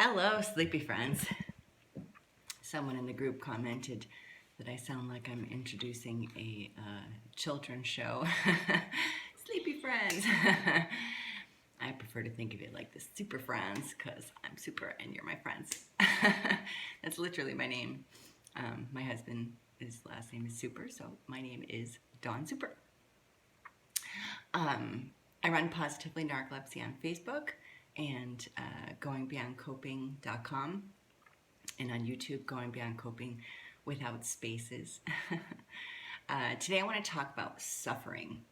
Hello, sleepy friends. Someone in the group commented that I sound like I'm introducing a children's show. Sleepy friends. I prefer to think of it like the Super Friends because I'm super and you're my friends. That's literally my name. My husband, his last name is Super, so my name is Dawn Super. I run Positively Narcolepsy on Facebook and goingbeyondcoping.com, and on YouTube, Going Beyond Coping without spaces. Today I want to talk about suffering.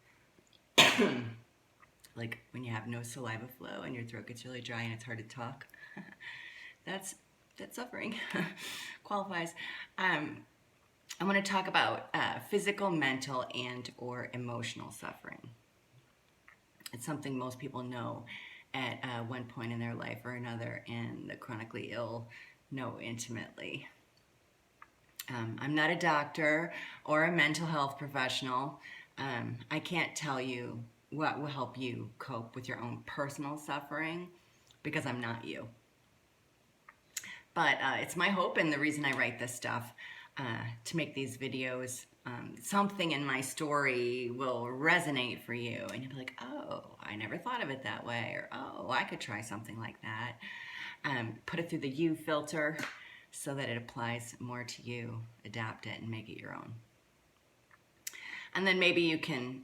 Like when you have no saliva flow and your throat gets really dry and it's hard to talk. That's suffering. Qualifies. I want to talk about physical, mental, and or emotional suffering. It's something most people know at one point in their life or another, and the chronically ill know intimately. I'm not a doctor or a mental health professional. I can't tell you what will help you cope with your own personal suffering because I'm not you. But it's my hope and the reason I write this stuff to make these videos. Something in my story will resonate for you and you'll be like, oh, I never thought of it that way, or oh, I could try something like that. Put it through the you filter so that it applies more to you, adapt it and make it your own. And then maybe you can,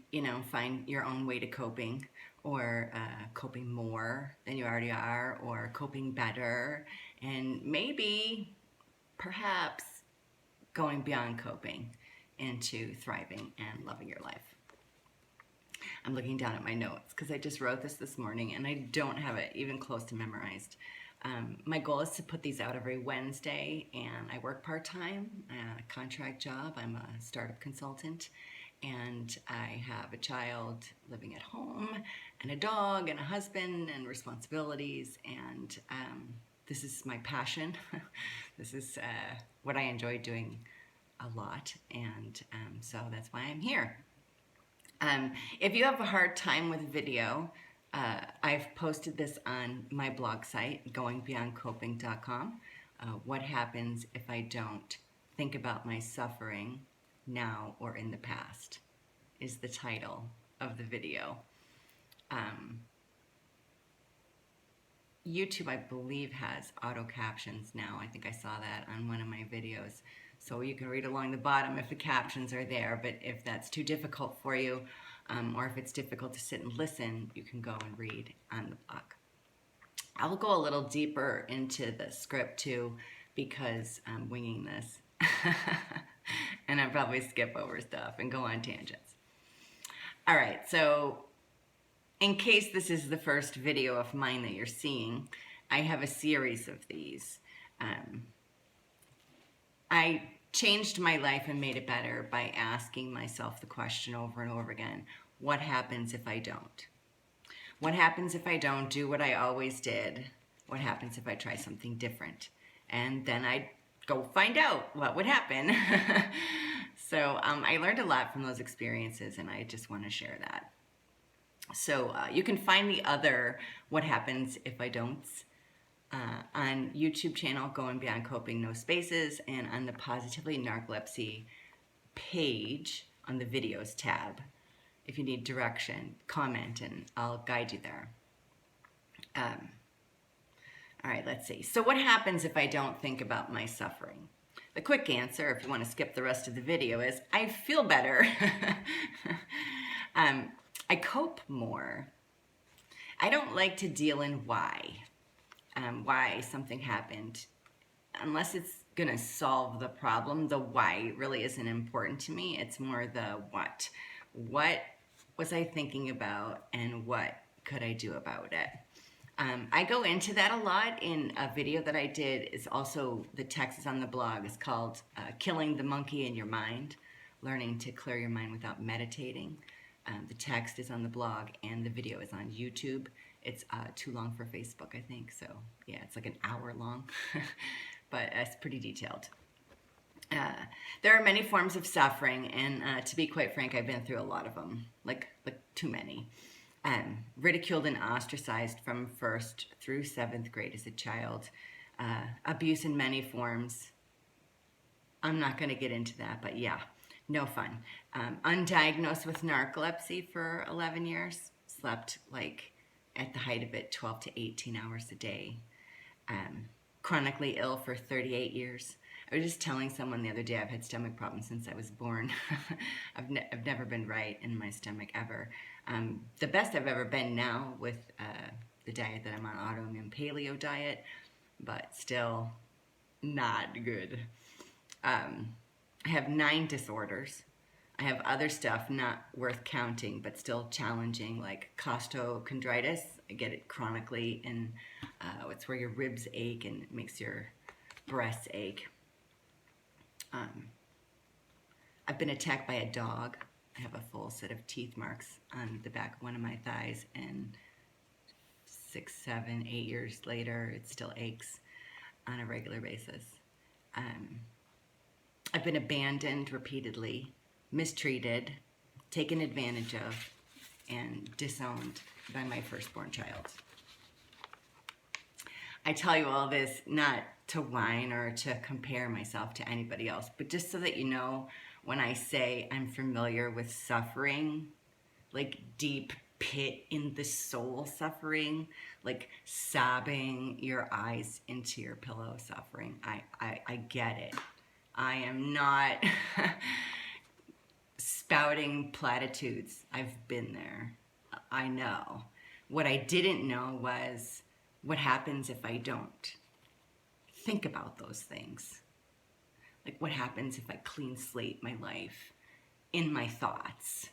find your own way to coping, or coping more than you already are, or coping better, and maybe, perhaps, going beyond coping into thriving and loving your life. I'm looking down at my notes because I just wrote this morning and I don't have it even close to memorized. My goal is to put these out every Wednesday, and I work part-time, a contract job. I'm a startup consultant, and I have a child living at home, and a dog, and a husband, and responsibilities, and this is my passion. This is what I enjoy doing a lot, and so that's why I'm here. If you have a hard time with video, I've posted this on my blog site, goingbeyondcoping.com. What happens if I don't think about my suffering now or in the past is the title of the video. YouTube, I believe, has auto captions now. I think I saw that on one of my videos. So you can read along the bottom if the captions are there, but if that's too difficult for you, or if it's difficult to sit and listen, you can go and read on the blog. I'll go a little deeper into the script too, because I'm winging this. And I'll probably skip over stuff and go on tangents. All right, so in case this is the first video of mine that you're seeing, I have a series of these. I changed my life and made it better by asking myself the question over and over again, what happens if I don't? What happens if I don't do what I always did? What happens if I try something different? And then I'd go find out what would happen. So I learned a lot from those experiences, and I just want to share that. So you can find the other What Happens If I Don't on YouTube channel, Going Beyond Coping, no spaces, and on the Positively Narcolepsy page on the videos tab. If you need direction, comment and I'll guide you there. All right, let's see. So what happens if I don't think about my suffering? The quick answer, if you want to skip the rest of the video, is I feel better. I cope more. I don't like to deal in why something happened. Unless it's going to solve the problem, the why really isn't important to me. It's more the what. What was I thinking about and what could I do about it? I go into that a lot in a video that I did. It's also, the text is on the blog. It's called Killing the Monkey in Your Mind, Learning to Clear Your Mind Without Meditating. The text is on the blog and the video is on YouTube. It's too long for Facebook, I think. So yeah, it's like an hour long, but it's pretty detailed. There are many forms of suffering, and to be quite frank, I've been through a lot of them, like too many. Ridiculed and ostracized from 1st through 7th grade as a child. Abuse in many forms. I'm not going to get into that, but yeah, no fun. Undiagnosed with narcolepsy for 11 years. Slept like at the height of it 12 to 18 hours a day. Chronically ill for 38 years. I was just telling someone the other day I've had stomach problems since I was born. I've never been right in my stomach ever. The best I've ever been now with the diet that I'm on, autoimmune paleo diet, but still not good. I have 9 disorders. I have other stuff not worth counting, but still challenging, like costochondritis. I get it chronically, and it's where your ribs ache and it makes your breasts ache. I've been attacked by a dog. I have a full set of teeth marks on the back of one of my thighs, and 6, 7, 8 years later, it still aches on a regular basis. I've been abandoned repeatedly, mistreated, taken advantage of, and disowned by my firstborn child. I tell you all this not to whine or to compare myself to anybody else, but just so that you know, when I say I'm familiar with suffering, like deep pit in the soul suffering, like sobbing your eyes into your pillow suffering, I get it. I am not spouting platitudes. I've been there. I know. What I didn't know was what happens if I don't think about those things. Like what happens if I clean slate my life in my thoughts.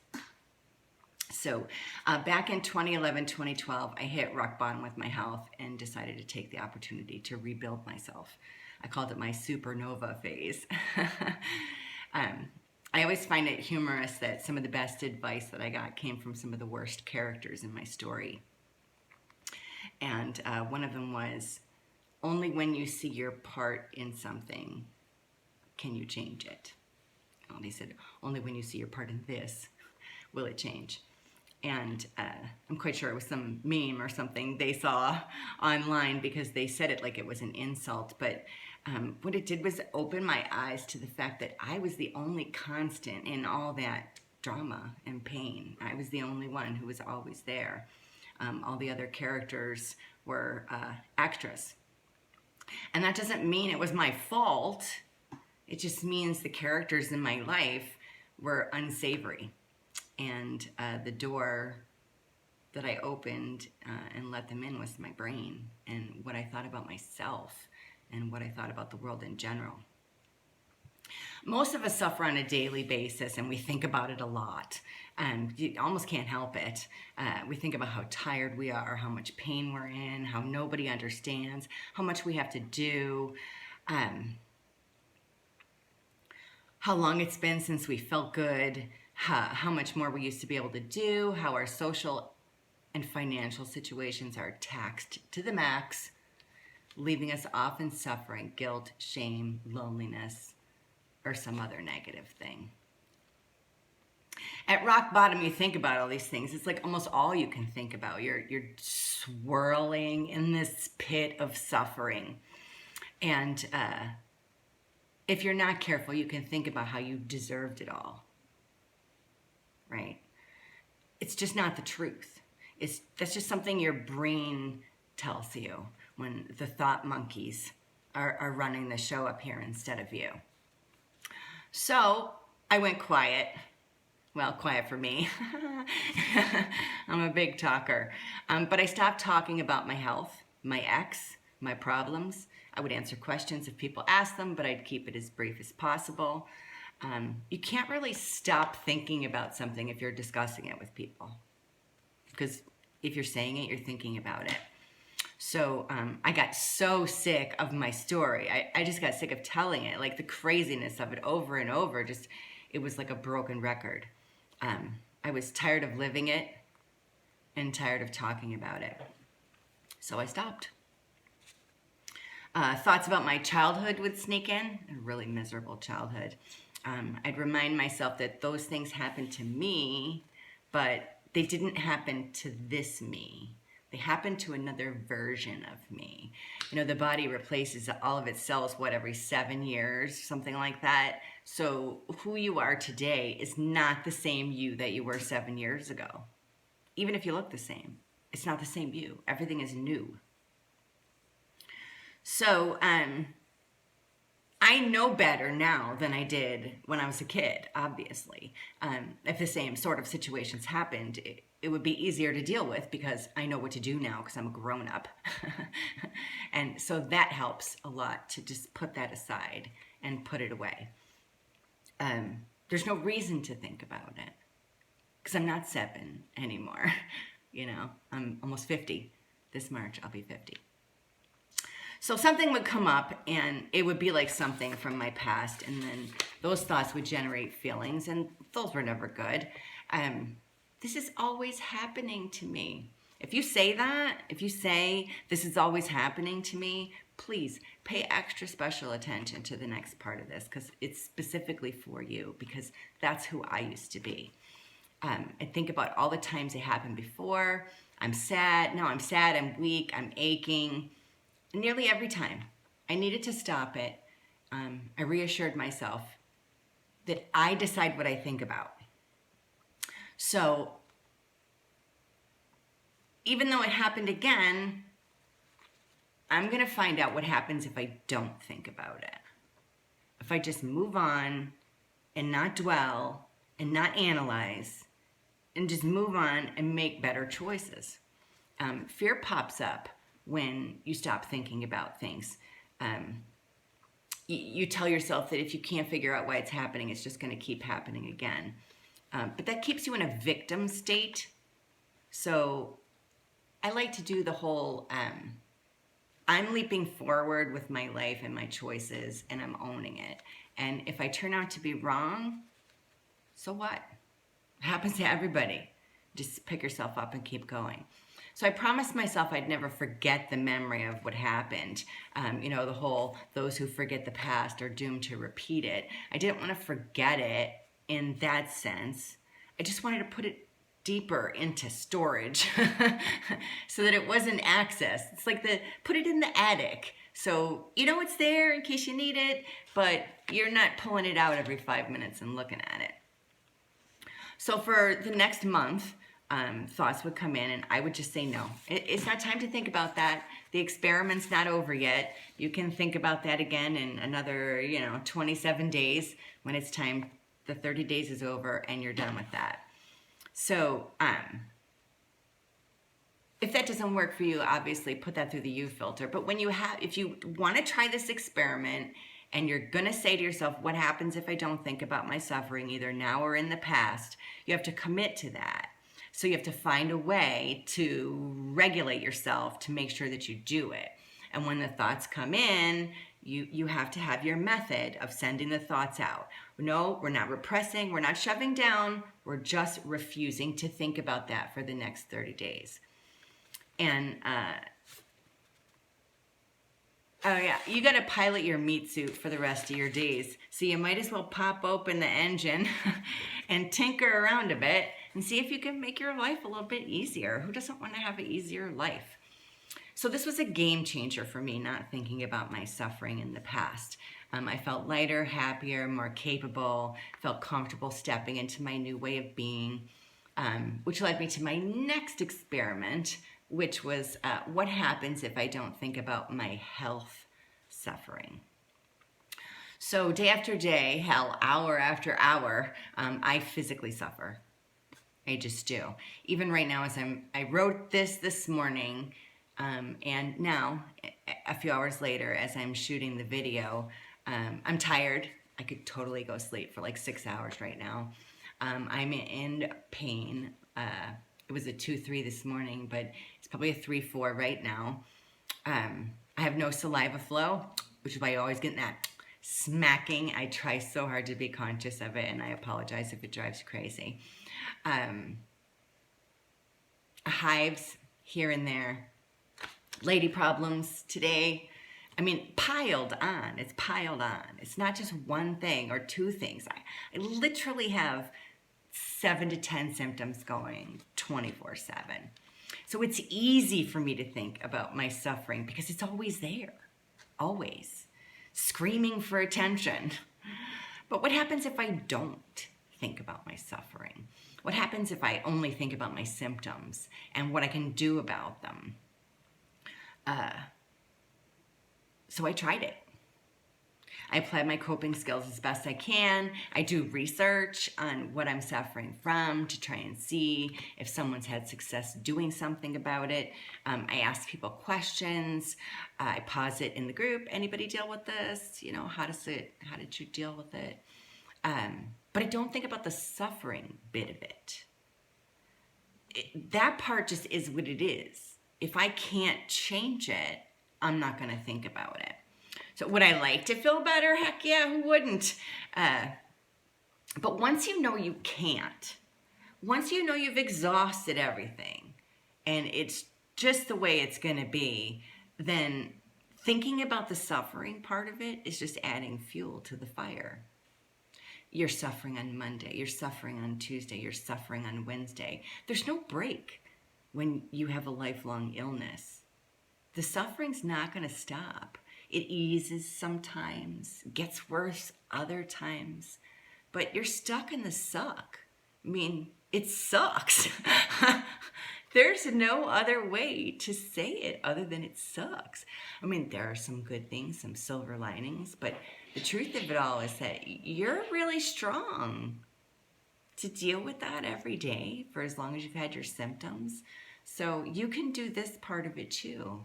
So back in 2011, 2012, I hit rock bottom with my health and decided to take the opportunity to rebuild myself. I called it my supernova phase. I always find it humorous that some of the best advice that I got came from some of the worst characters in my story. And one of them was, only when you see your part in something can you change it. And he said, only when you see your part in this will it change. And I'm quite sure it was some meme or something they saw online, because they said it like it was an insult. But what it did was open my eyes to the fact that I was the only constant in all that drama and pain. I was the only one who was always there. All the other characters were extras. And that doesn't mean it was my fault. It just means the characters in my life were unsavory. And the door that I opened and let them in was my brain and what I thought about myself and what I thought about the world in general. Most of us suffer on a daily basis, and we think about it a lot. You almost can't help it. We think about how tired we are, how much pain we're in, how nobody understands, how much we have to do, how long it's been since we felt good, how much more we used to be able to do, how our social and financial situations are taxed to the max, leaving us often suffering guilt, shame, loneliness, or some other negative thing. At rock bottom, you think about all these things. It's like almost all you can think about. You're swirling in this pit of suffering. And if you're not careful, you can think about how you deserved it all. Right? It's just not the truth. That's just something your brain tells you when the thought monkeys are running the show up here instead of you. So I went quiet. Well, quiet for me. I'm a big talker. But I stopped talking about my health, my ex, my problems. I would answer questions if people asked them, but I'd keep it as brief as possible. You can't really stop thinking about something if you're discussing it with people. Because if you're saying it, you're thinking about it. So I got so sick of my story. I just got sick of telling it, like the craziness of it over and over. Just, it was like a broken record. I was tired of living it and tired of talking about it. So I stopped. Thoughts about my childhood would sneak in, a really miserable childhood. I'd remind myself that those things happened to me, but they didn't happen to this me. They happen to another version of me. You know, the body replaces all of its cells, every 7 years, something like that. So who you are today is not the same you that you were 7 years ago. Even if you look the same, it's not the same you. Everything is new. So, I know better now than I did when I was a kid, obviously. If the same sort of situations happened, it would be easier to deal with because I know what to do now because I'm a grown up. And so that helps a lot to just put that aside and put it away. There's no reason to think about it because I'm not 7 anymore. You know, I'm almost 50. This March, I'll be 50. So something would come up and it would be like something from my past, and then those thoughts would generate feelings, and those were never good. This is always happening to me. If you say that, if you say this is always happening to me, please pay extra special attention to the next part of this because it's specifically for you, because that's who I used to be. I think about all the times it happened before. I'm sad. Now I'm sad. I'm weak. I'm aching. Nearly every time I needed to stop it, I reassured myself that I decide what I think about. So even though it happened again, I'm going to find out what happens if I don't think about it. If I just move on and not dwell and not analyze and just move on and make better choices. Fear pops up when you stop thinking about things. You tell yourself that if you can't figure out why it's happening, it's just going to keep happening again. But that keeps you in a victim state. So I like to do the whole, I'm leaping forward with my life and my choices, and I'm owning it. And if I turn out to be wrong, so what? It happens to everybody. Just pick yourself up and keep going. So I promised myself I'd never forget the memory of what happened. You know, the whole, those who forget the past are doomed to repeat it. I didn't want to forget it in that sense. I just wanted to put it deeper into storage so that it wasn't accessed. It's like put it in the attic. So you know it's there in case you need it, but you're not pulling it out every 5 minutes and looking at it. So for the next month, thoughts would come in and I would just say, no, it's not time to think about that. The experiment's not over yet. You can think about that again in another, 27 days when it's time. The 30 days is over and you're done with that. So, if that doesn't work for you, obviously put that through the U filter. But if you want to try this experiment and you're going to say to yourself, what happens if I don't think about my suffering either now or in the past? You have to commit to that. So you have to find a way to regulate yourself to make sure that you do it. And when the thoughts come in, you have to have your method of sending the thoughts out. No, we're not repressing, we're not shoving down, we're just refusing to think about that for the next 30 days. And, oh yeah, you got to pilot your meat suit for the rest of your days. So you might as well pop open the engine and tinker around a bit and see if you can make your life a little bit easier. Who doesn't want to have an easier life? So this was a game changer for me, not thinking about my suffering in the past. I felt lighter, happier, more capable, felt comfortable stepping into my new way of being, which led me to my next experiment, which was what happens if I don't think about my health suffering. So day after day, hell, hour after hour, I physically suffer. I just do. Even right now, I wrote this morning, and now, a few hours later, as I'm shooting the video, I'm tired. I could totally go sleep for like 6 hours right now. I'm in pain. It was a 2-3 this morning, but it's probably a 3-4 right now. I have no saliva flow, which is why you always get that smacking. I try so hard to be conscious of it, and I apologize if it drives you crazy. Hives here and there. Lady problems today. I mean, piled on. It's piled on. It's not just one thing or two things. I literally have 7 to 10 symptoms going 24/7. So it's easy for me to think about my suffering because it's always there, always, screaming for attention. But what happens if I don't think about my suffering? What happens if I only think about my symptoms and what I can do about them? So I tried it. I apply my coping skills as best I can. I do research on what I'm suffering from to try and see if someone's had success doing something about it. I ask people questions. I pause it in the group. Anybody deal with this? You know, how did you deal with it? But I don't think about the suffering bit of it. That part just is what it is. If I can't change it, I'm not going to think about it. So would I like to feel better? Heck yeah, who wouldn't? But once you know you can't, once you know you've exhausted everything and it's just the way it's going to be, then thinking about the suffering part of it is just adding fuel to the fire. You're suffering on Monday, you're suffering on Tuesday, you're suffering on Wednesday. There's no break when you have a lifelong illness. The suffering's not going to stop. It eases sometimes, gets worse other times, but you're stuck in the suck. I mean, it sucks. There's no other way to say it other than it sucks. I mean, there are some good things, some silver linings, but the truth of it all is that you're really strong to deal with that every day for as long as you've had your symptoms. So you can do this part of it too.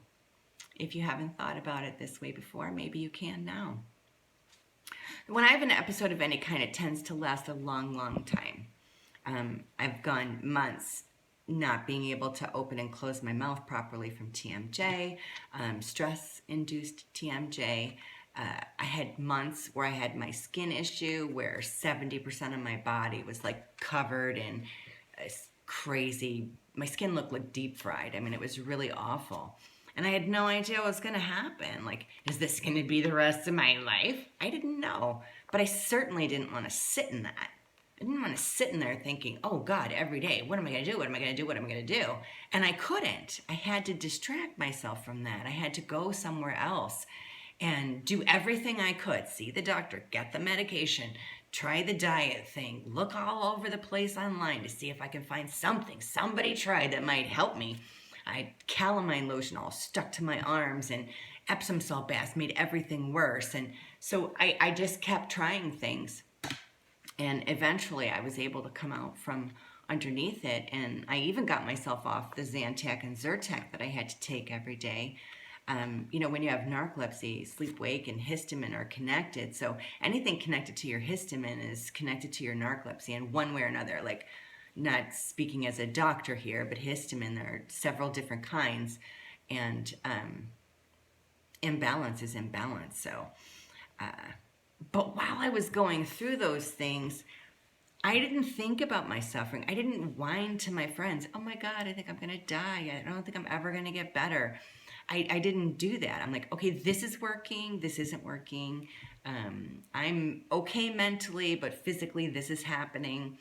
If you haven't thought about it this way before, maybe you can now. When I have an episode of any kind, it tends to last a long, long time. I've gone months not being able to open and close my mouth properly from TMJ, stress-induced TMJ. I had months where I had my skin issue where 70% of my body was like covered in crazy, my skin looked like deep fried. I mean, it was really awful. And I had no idea what was going to happen. Like, is this going to be the rest of my life? I didn't know. But I certainly didn't want to sit in that. I didn't want to sit in there thinking, oh God, every day, what am I going to do? What am I going to do? What am I going to do? And I couldn't. I had to distract myself from that. I had to go somewhere else and do everything I could. See the doctor, get the medication, try the diet thing, look all over the place online to see if I can find something somebody tried that might help me. I had calamine lotion all stuck to my arms, and Epsom salt baths made everything worse. And so I just kept trying things. And eventually I was able to come out from underneath it. And I even got myself off the Zantac and Zyrtec that I had to take every day. You know, when you have narcolepsy, sleep-wake and histamine are connected. So anything connected to your histamine is connected to your narcolepsy in one way or another. Like, not speaking as a doctor here, but histamine, there are several different kinds, and imbalance is imbalance. So, but while I was going through those things, I didn't think about my suffering. I didn't whine to my friends, oh my God, I think I'm gonna die. I don't think I'm ever gonna get better. I didn't do that. I'm like, okay, this is working, this isn't working. I'm okay mentally, but physically this is happening.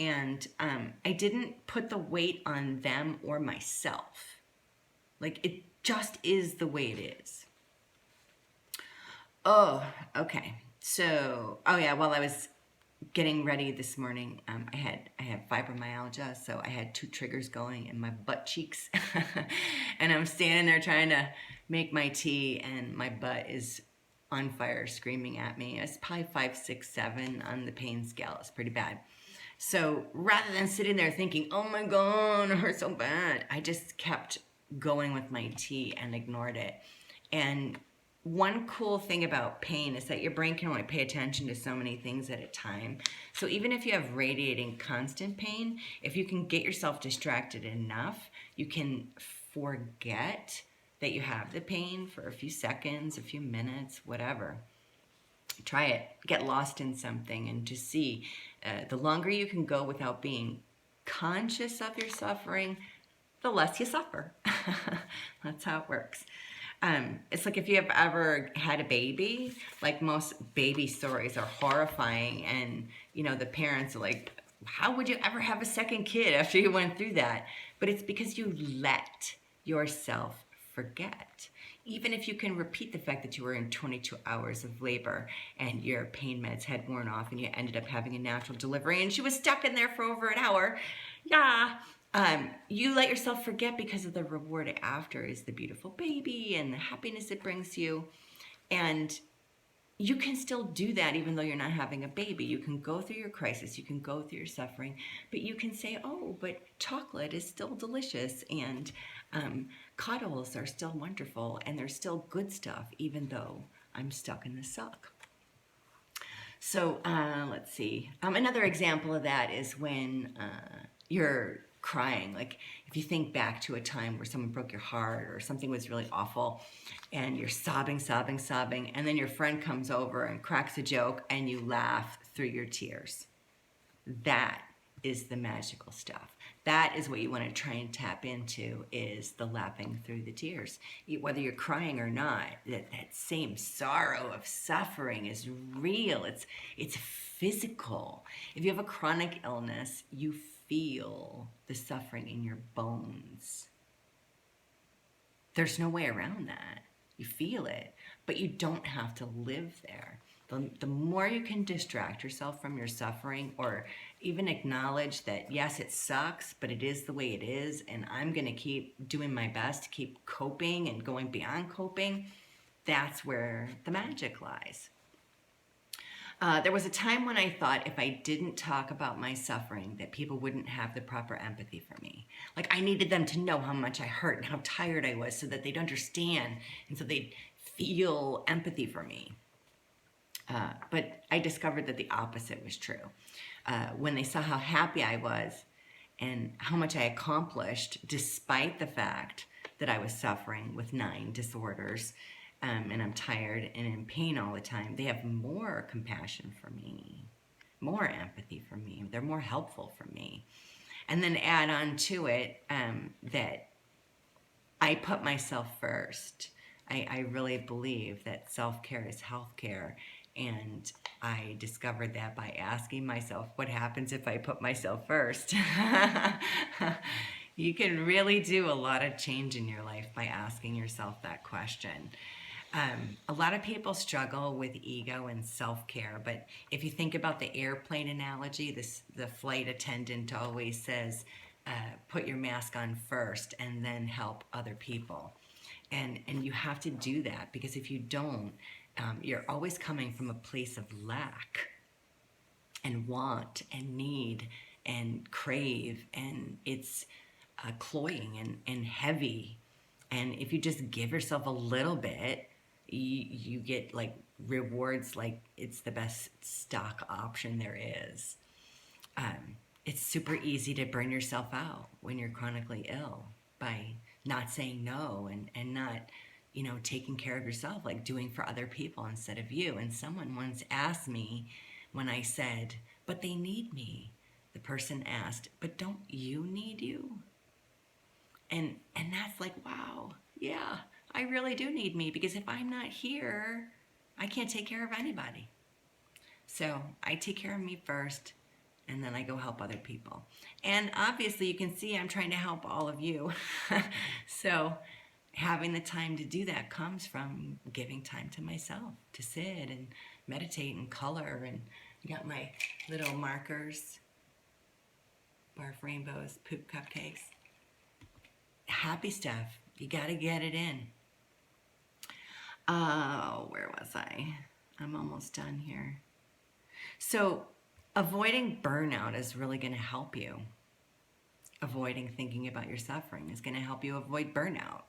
And I didn't put the weight on them or myself. Like, it just is the way it is. Oh, okay. So, oh yeah, while I was getting ready this morning, I have fibromyalgia, so I had 2 triggers going in my butt cheeks. And I'm standing there trying to make my tea, and my butt is on fire, screaming at me. It's probably 5, 6, 7 on the pain scale. It's pretty bad. So rather than sitting there thinking, oh my God, it hurts so bad, I just kept going with my tea and ignored it. And one cool thing about pain is that your brain can only pay attention to so many things at a time. So even if you have radiating constant pain, if you can get yourself distracted enough, you can forget that you have the pain for a few seconds, a few minutes, whatever. Try it. Get lost in something and just see. The longer you can go without being conscious of your suffering, the less you suffer. That's how it works. It's like if you have ever had a baby, like most baby stories are horrifying, and you know the parents are like how would you ever have a second kid after you went through that? But it's because you let yourself forget. Even if you can repeat the fact that you were in 22 hours of labor and your pain meds had worn off and you ended up having a natural delivery and she was stuck in there for over an hour, yeah, you let yourself forget because of the reward after is the beautiful baby and the happiness it brings you. And you can still do that even though you're not having a baby. You can go through your crisis, you can go through your suffering, but you can say, oh, but chocolate is still delicious and cuddles are still wonderful and there's still good stuff even though I'm stuck in the suck. So let's see. Another example of that is when you're crying. Like if you think back to a time where someone broke your heart or something was really awful and you're sobbing, sobbing, sobbing, and then your friend comes over and cracks a joke and you laugh through your tears. That is the magical stuff. That is what you want to try and tap into, is the laughing through the tears. Whether you're crying or not, that same sorrow of suffering is real. It's physical. If you have a chronic illness, you feel the suffering in your bones. There's no way around that. You feel it, but you don't have to live there. The more you can distract yourself from your suffering, or even acknowledge that, yes, it sucks, but it is the way it is, and I'm going to keep doing my best to keep coping and going beyond coping, that's where the magic lies. There was a time when I thought if I didn't talk about my suffering, that people wouldn't have the proper empathy for me. Like I needed them to know how much I hurt and how tired I was so that they'd understand and so they'd feel empathy for me. But I discovered that the opposite was true. When they saw how happy I was and how much I accomplished, despite the fact that I was suffering with 9 disorders, and I'm tired and in pain all the time, they have more compassion for me, more empathy for me. They're more helpful for me. And then add on to it that I put myself first. I really believe that self-care is health-care. And I discovered that by asking myself, what happens if I put myself first? You can really do a lot of change in your life by asking yourself that question. A lot of people struggle with ego and self-care, but if you think about the airplane analogy, the flight attendant always says, put your mask on first and then help other people. And you have to do that, because if you don't, you're always coming from a place of lack and want and need and crave, and it's cloying and heavy. And if you just give yourself a little bit, you get like rewards, like it's the best stock option there is. It's super easy to burn yourself out when you're chronically ill by not saying no and not, taking care of yourself, like doing for other people instead of you. And someone once asked me when I said, but they need me, the person asked, but don't you need you? And that's like, wow, yeah, I really do need me, because if I'm not here, I can't take care of anybody. So I take care of me first, and then I go help other people. And obviously you can see I'm trying to help all of you. So having the time to do that comes from giving time to myself to sit and meditate and color. And I got my little markers, barf rainbows, poop cupcakes. Happy stuff. You got to get it in. Where was I? I'm almost done here. So avoiding burnout is really going to help you. Avoiding thinking about your suffering is going to help you avoid burnout.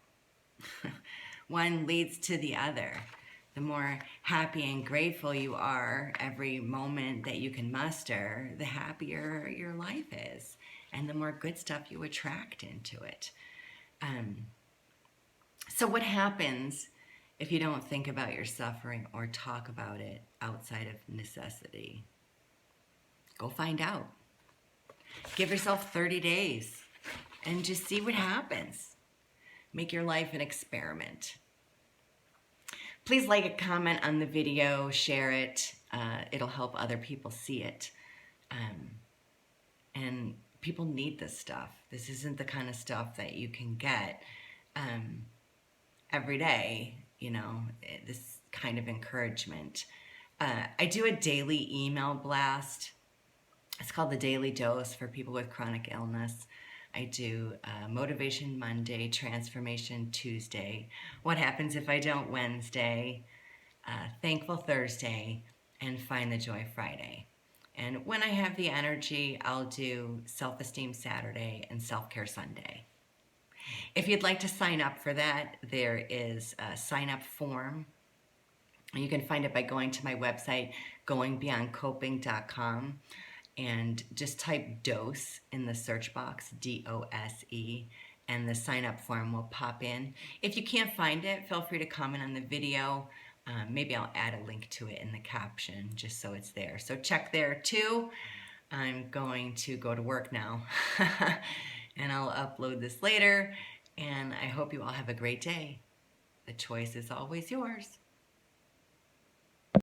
One leads to the other. The more happy and grateful you are every moment that you can muster, the happier your life is, and the more good stuff you attract into it. So what happens if you don't think about your suffering or talk about it outside of necessity? Go find out. Give yourself 30 days and just see what happens. Make your life an experiment. Please like and comment on the video, share it. It'll help other people see it. And people need this stuff. This isn't the kind of stuff that you can get every day, this kind of encouragement. I do a daily email blast. It's called the Daily Dose for people with chronic illness. I do Motivation Monday, Transformation Tuesday, What Happens If I Don't Wednesday, Thankful Thursday, and Find the Joy Friday. And when I have the energy, I'll do Self-Esteem Saturday and Self-Care Sunday. If you'd like to sign up for that, there is a sign-up form. You can find it by going to my website, goingbeyondcoping.com, and just type DOSE in the search box, DOSE, and the sign-up form will pop in. If you can't find it, feel free to comment on the video. Maybe I'll add a link to it in the caption just so it's there. So check there too. I'm going to go to work now and I'll upload this later. And I hope you all have a great day. The choice is always yours.